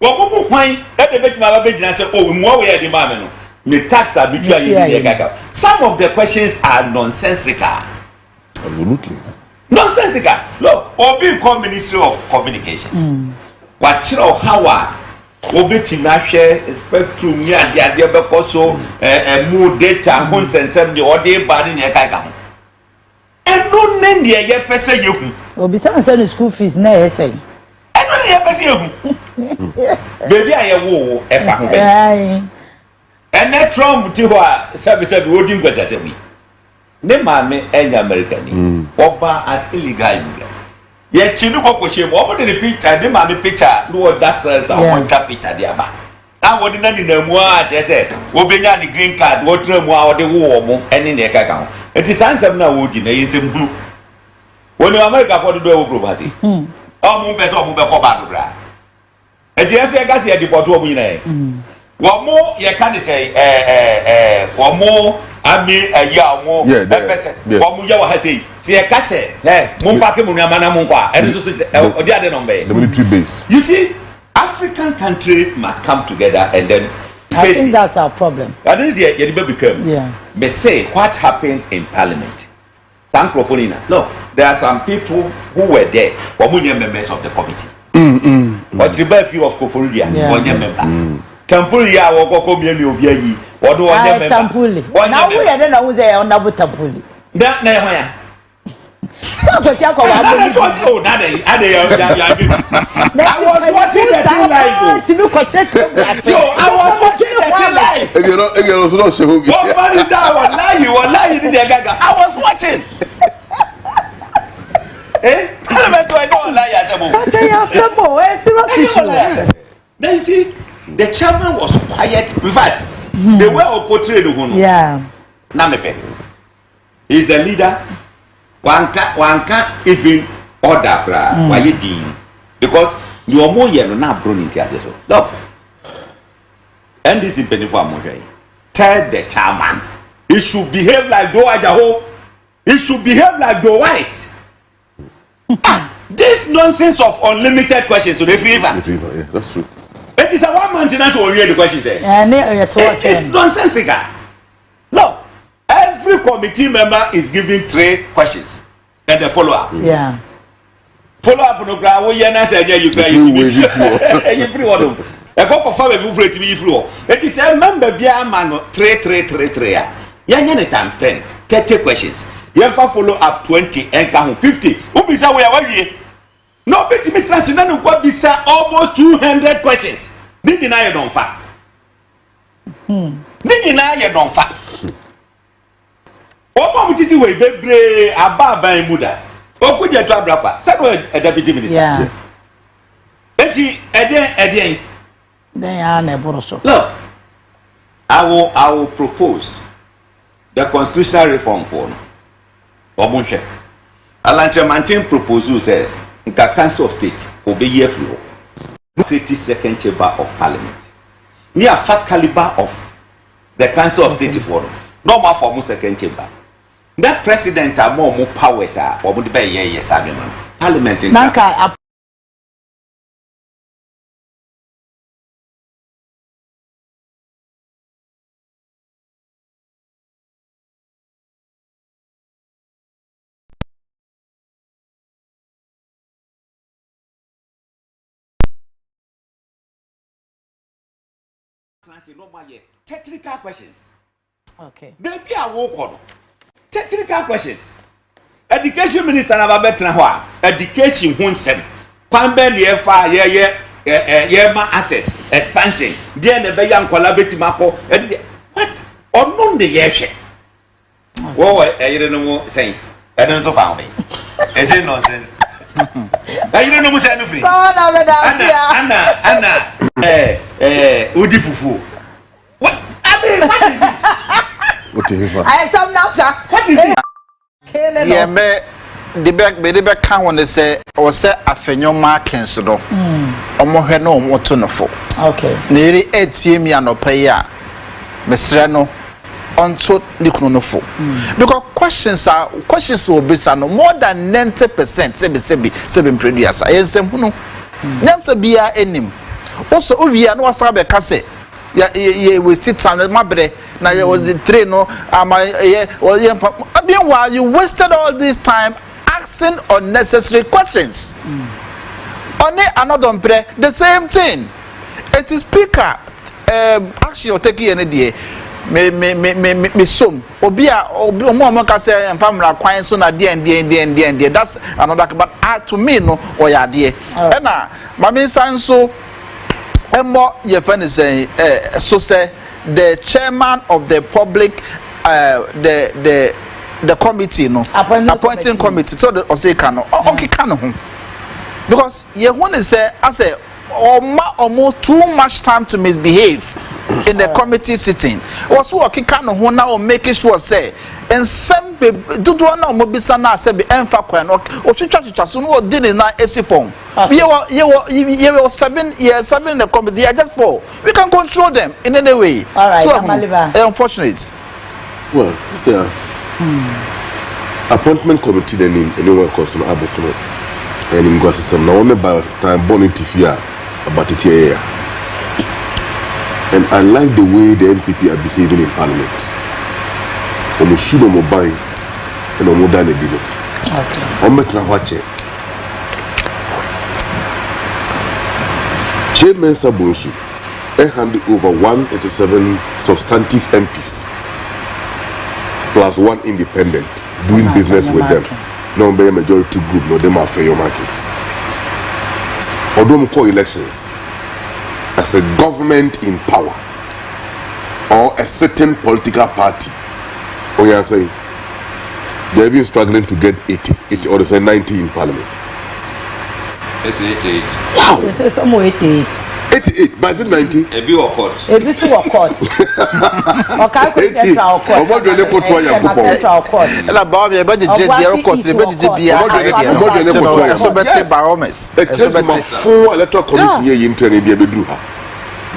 wo mo hwan e de betima ba begina say oh mo we dey ma me no me tax abitua yi gaga. Some of the questions are nonsensical. Absolutely. Nonsensical. Look, Obi Ministry of Communication. What you know how Obi share spectrum ni ade be koso mu data hun sensem de ode ba ni e kai ka ho. Eno ne ne ye pese yehu. Obi say school fees na e say. Eno ne ye pese yehu. Baby aye wo e fa ho be. Ene Trump ti ho a sabi odi ngwata se wi. Ne maame enya America ni. Oba as illegal immigrant. Ye chinu ko hye mo obo de picture de maame picture no that sense I want that picture there ba. And wodi na di na mu a je say wo benya ni green card wo tra mu a wo de wo mo ene ne ka ka ho. Enti sansem na wo di na yesem hunu. Woni America for do wo property. O mu be so mo be ko ba do bra. Enti efe ga se e deport wo mu nyina e. Wo mo ye ka ni say wo mo ami aya wo pese wo mu ya wa ha sei se e ka se mo pa ke mo nyama na mo kwa e so odi ade no mbe the military base. You see, African countries must come together and then I think that's our problem. I didn't hear you become. Yeah. But say what happened in Parliament. Some Crofonina. No, there are some people who were there, but members of the committee. But you buy few of Koforia, one member. Tampulia or Kokomi Obiayi, or do one member. Tampuli. Now we are then over there on Nabu Tampuli. That never. So, because you are going I was watching the two live. So I was watching the two live. If you're also not sure who What man is that? You were lying in the gaga. I was watching. Parliamentary, I don't lie as a Then you see, the chairman was quiet. In fact, they were portrayed. Yeah. Namepe. He's the leader. One can't even order why you deem. Because you are more yellow now, Bruni. Look. And this is Benifua Moje. Tell the chairman he should behave like Doa Jaho. He should behave like Doa Wise. This nonsense of unlimited questions to the fever. Yeah, that's true. It is a one maintenance will read the questions. It's nonsensical. No. Every committee member is given 3 questions and the follow-up. Yeah. Follow-up no ground. What you say? You free one. A go confirm every free to be free. It is a member be a man 3. Yan times 10, 30 questions. You have follow up 20 and count 50. Who be say we are worried? No, but me translate no go be say almost 200 questions. Did deny you don't fa. Did deny you don't fa. Omo mutiti we bebre ababa imuda. Okuja to abrapa. Say a deputy minister. Yeah. Eti eden. Then I never so. Look, I will propose the constitutional reform for Omunche. Alanche maintain proposal say the Council of State obey year flow. Create second chamber of Parliament. Near fat caliber of the Council of State for no more for second chamber. That president are more powers are or would be yes, Parliament in technical questions. Okay. They be a walk on technical questions. Education minister na better ho education hunsem. Kwambe ne fa ye ma access expansion. There na be yan kwala betima ko. What? Onno de ye hwe. Wo you no mo say. I don't so found me. Is it nonsense? You don't know mo say no free. Anna Udi Fufu. What? I mean, what is this? What is it? I some now, sir. What is it? Yeah, me the back can when they say or say Afenyo Markin so do. Omo hwe no omo to no fo. Okay. Neri ATM ya no pay ya. Mesre no onto nikunu no fo. Because questions will be no more than 90% sebi producer. Yensem hunu. Nyansa bia enim. Also we are no asabe kase. Yeah, we still time my bre na was the train no while you wasted all this time asking unnecessary questions. Only another bre the same thing. It is speaker action you take any day me some obia omo ka say family kwan so na there that's another but to me no oya there na mama sanso Emo Yefan is saying, so say the chairman of the public, the committee, no, appointing committee. So the Osekano, okay, Kano, because you want to say, I say, almost too much time to misbehave in the committee sitting. Was working Kano who now making sure say. And some people do not know Mobisana said be Enfaquen or Chichasun did in that AC form. You were 7 years, 7 in the committee, just 4. We can control them in any way. All right, so unfortunate. Well, it's the appointment committee then in anyone calls on Abufuno and in Gossam. Now, only by time Bonnie Tifia about it here. And I like the way the NPP are behaving in Parliament. Omushuno mobai and omudane dino. Okay. Ometra wache. Chairman Sabunsu handed over 187 substantive MPs plus 1 independent doing business with them. No be a majority group, no them Afenyo Markin. Although we call elections as a government in power or a certain political party, or you are saying they've been struggling to get 80 or they say 90 in Parliament. It's 88. Wow! They say some 88. 88, but is it 90? A bit of court. A bit of court. Okay, central court. Or what do they put on your central court? And about the budget, the court, the budget, the full electoral commission here in Trinidad.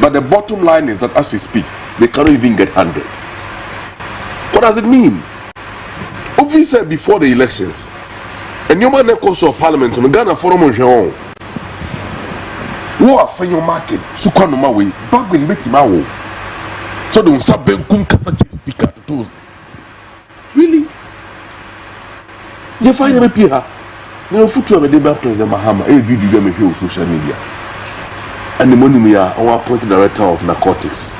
But the bottom line is that as we speak, they cannot even get 100. What does it mean? Obviously, before the elections, and you man of Parliament in Ghana Forum on your who are Afenyo Markin, Sukanuma way, back when Betimawo. So don't saben kum kasa speaker to toes. Really? You find me here. You know, foot to a debate President Mahama, a video me here on social media. And the money we are our appointed director of narcotics.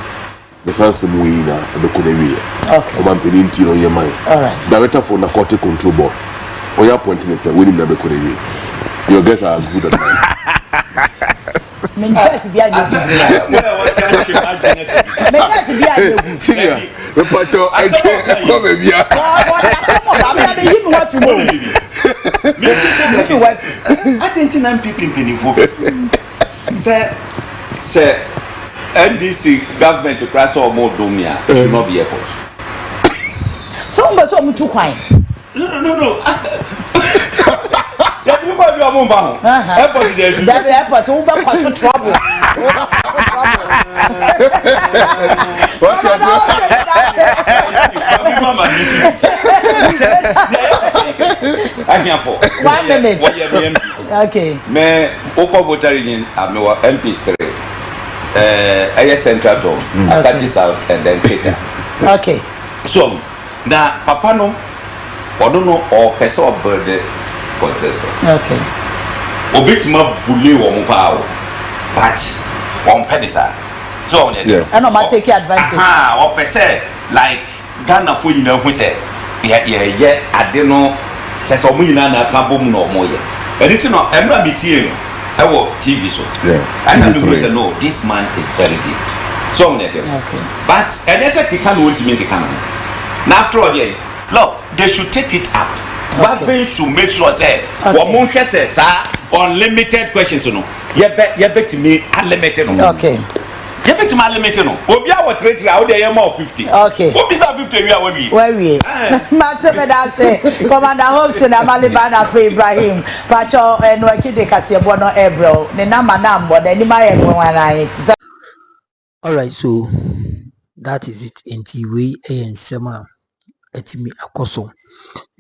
The Sansa Muina and the Konewe. Okay. Oman Peninti on your mind. Alright. Director for Narcotic Control Board. Or your appointed it winning the Konewe. Your guests are as good as mine. Say NDC government to cross or more domia should not be airport. So too quiet. No. Yeah, you might be a move on. Airport is the airport, who got cause trouble. I'm here for 1 minute. Okay. Me Oko voting I'm MPs 3. I central town, Akati South, and then Keta. Okay. So now Papa no, I don't know or person of birthday consensus. Okay. Obitima bully one power, but one penisa. So yeah. I know I take advantage. Or per se like Ghana for you know who say yeah I don't know. Just a million and a couple no more. And it's not I'm not meeting. I work TV so. Yeah. And I say no, this man is very deep. So okay. But and that's a can want to make a canon. Now after all, look, they should take it up. Government should make sure say what Monke says unlimited questions, you know. You bet to me unlimited. Okay. You bet to me unlimited. Obi our trade out there more 50. Okay. What is 50 we are where we? Matter me that say Commander Hopeson Adorye for Ibrahim. Pacho and Wakide Kasiabo no Ebro. The number the Nima. Alright, so that is it. Enti we and Sema etimi akoso.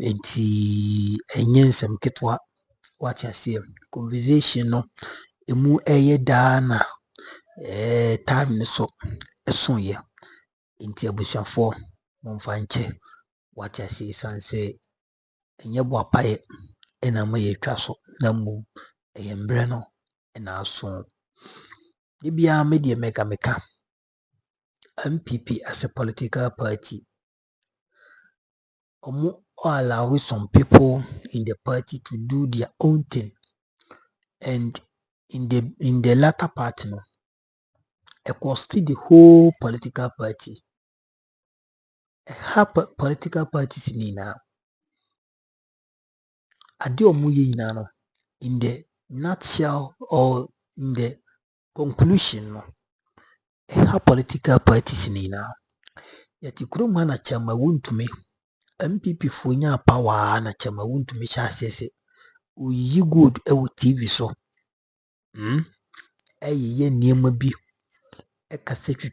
Enti enyensem ketwa what you say. Conversation no emu eye dana time ne so eson ye. Enti abusuafo momfa nche what you say sanse enye bo apaye ena ma ye twa so na mu eyembre no ena aso. Bibia me de meka MPP as a political party, allow some people in the party to do their own thing, and in the latter part, no, across the whole political party, political parties in now. In the nutshell or in the conclusion, no. Political parties in now. Yet you couldn't manage chama wound to me. MPP for nya power na chama wound to me chassis. You good TV so. Ye near bi. A cassette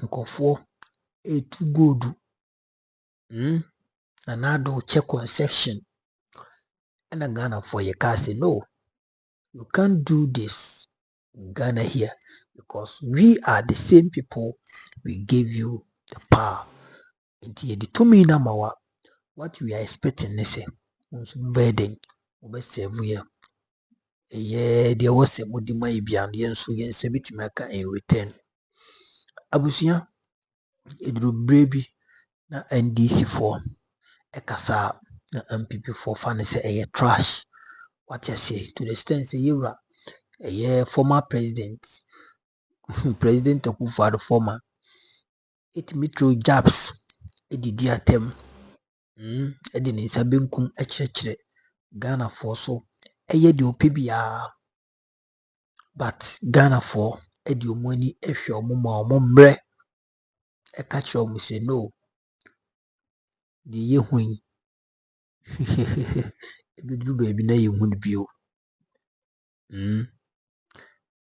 nkofo. Too good. Another check on section. And a Ghana for your car say no. You can't do this. Ghana here. because we are the same people. We gave you the power. Until the 2 million mawa, what we are expecting is a burden over 7 years. Yeah, there was a mudima beyond the so yen sebit maka in return. Abusia, it will baby na NDC for a kasa na MPP for fun say a trash. What you say to the extent say you are a former president, President Okufa the former. It me through jabs. It did atem. Edin is a binkum a church Ghana for so a yedu PBR. But Ghana for edu money if your mama mombre a catch your say no. The year when the baby na you would be.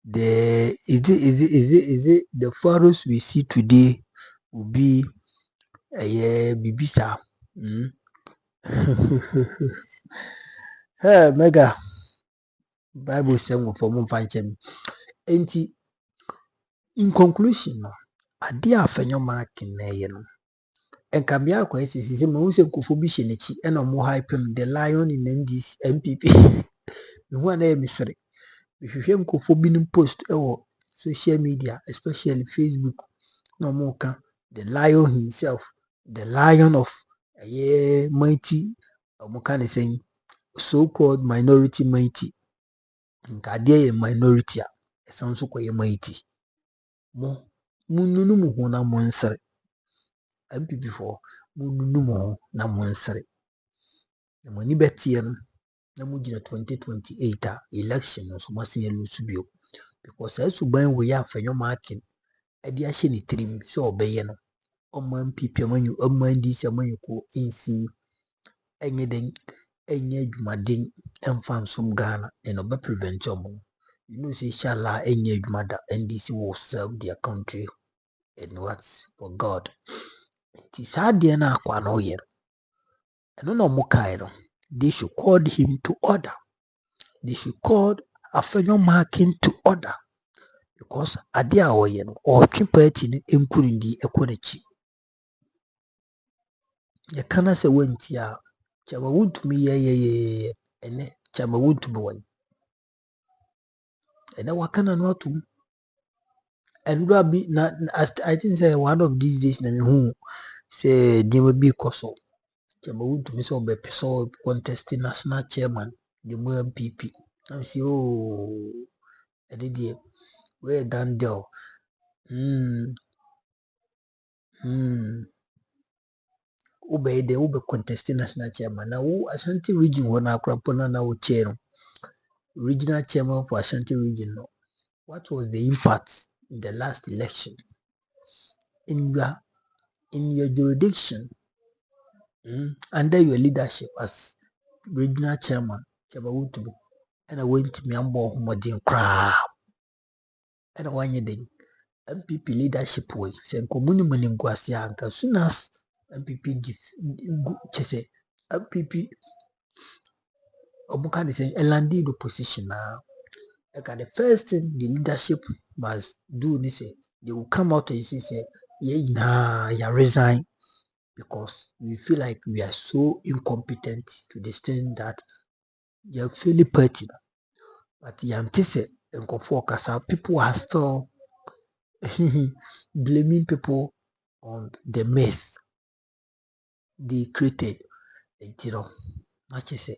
The is it the photos we see today will be a bibisa. Hey, mega Bible saying for mon fanchem. Enti in conclusion, a dear Afenyo Markin na no. And Kabia kwesi say me use kufubi shenechi and no hype the lion in NDC MPP. No one na misere. If you hear kufubi post social media, especially Facebook, no more can the lion himself, the lion of mighty Omukane saying so-called minority mighty. Nkade ye minority a sounds so mighty. Mo mununu mu na monsere. MPP for mununu mu na monsere. Na moni betie no na mu gina 2028 election no so mase ye lose bio because as suban we ya Afenyo Markin ade ahye ni trim so obeye no oman MPP amanyu oman DC amanyu ko nsi enye den enye adwumaden emfa nsom Ghana and obe prevent omo. You know say inshallah enye adwumada NDC will serve their country and what for God. Ti saade na akwa no ye no no mo kai no they should call him to order. They should call Afenyo Markin to order because ade a oye no or twi party ni enkurindi ekonechi. Ye kana se wanti a chama wuntumi ye ene chama wuntumi wan ene wakana no atum and be na I think say one of these days na me hu say they will be koso chama wuntumi so be person contest national chairman the MPP. I say oh ene die we done deal ube de ube contest national chairman na wo Ashanti region wana akrapo na wo chair regional chairman for Ashanti region no. What was the impact in the last election in your jurisdiction under your leadership as regional chairman Chaba and I went to Miambo Modin crab and I want you MPP leadership way say komuni maningwasi anka soon as MPP chese MPP omukani say elandi the position now. The first thing the leadership must do is say they will come out and say yeah resign because we feel like we are so incompetent to the extent that you're fairly petty. But yantise and kasa people are still blaming people on the mess they created. You know, much say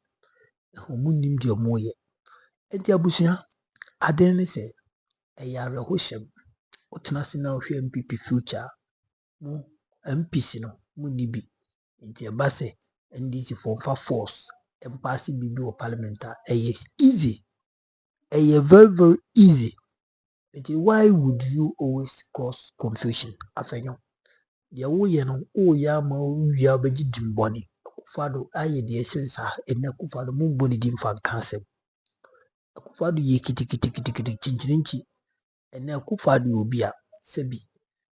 homunim the moye. And the abusia adene say a yare hoshem. Otenasi na ohwe MPP future mo MPC no mo nibi nti eba se NDC for force empasi bibi o parliament easy very easy. Why would you always cause confusion? Afenyo dia wo ye no o ya ma wia beji dimboni akufado aye de sensa ene akufado mo boni dim fan cancel akufado ye kiti chinchirinchi ene akufado obi a sebi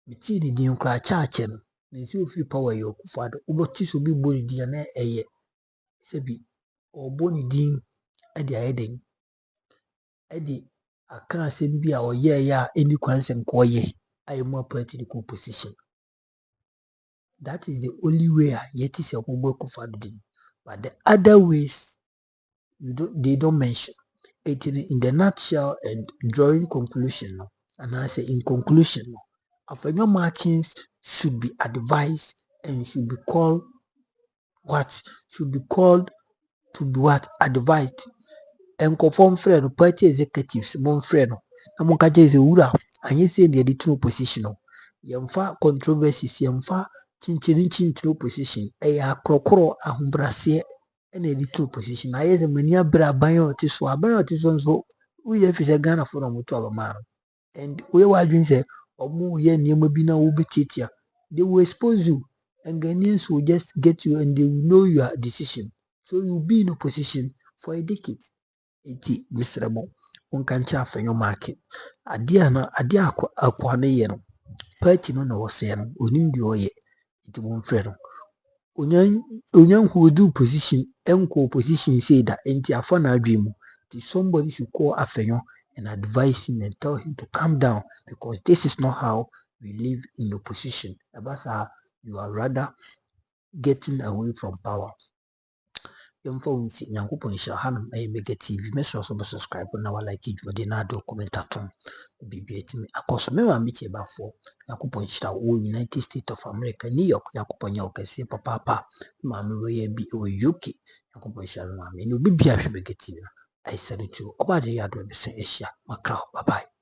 biti ni din kra chaache no nsi ofi power yo akufado uboti so bi boni din na eye sebi o boni din ade ayeden ade I can't say be or yeah, any consent koye. I am more political position. That is the only way yet is a mobile for but the other ways they don't mention. It in the nutshell and drawing conclusion. And I say in conclusion, Afenyo Markin should be advised and should be called to be what advised and conform friend party executives mon friend na mon kaje ze wura anye say the editorial position yemfa controversies yemfa chinchini opposition ya krokro ahombrase na editorial position na yeze mani abra aban otiso nso uye fise Ghana for mutu abama and we wa dwin say omo ye niema bi na wo betitia they will expose you and Ghanaians will just get you and they will know your decision. So you'll be in a position for a decade. Eti Mr. Mo, unkancha Afenyo Markin. Adi akwane ye no. Party no na wose no. Onindi oye. Eti monfre no. Onyan who do position, enko position say that enti afana adwemu. Eti somebody should call Afenyo and advise him and tell him to calm down because this is not how we live in opposition. Abasa, you are rather getting away from power. Yomfa unsi nyankopon hira hanum mega TV meso so be subscribe na wa like it wode na do comment atom bibia timi akoso me wa meche bafo nyankopon hira wo United States of America New York nyankopon nya okase papa ma me we bi wo UK nyankopon hira ma me no bibia hwe mega TV I salute you obade ya do be se ehia makra bye bye.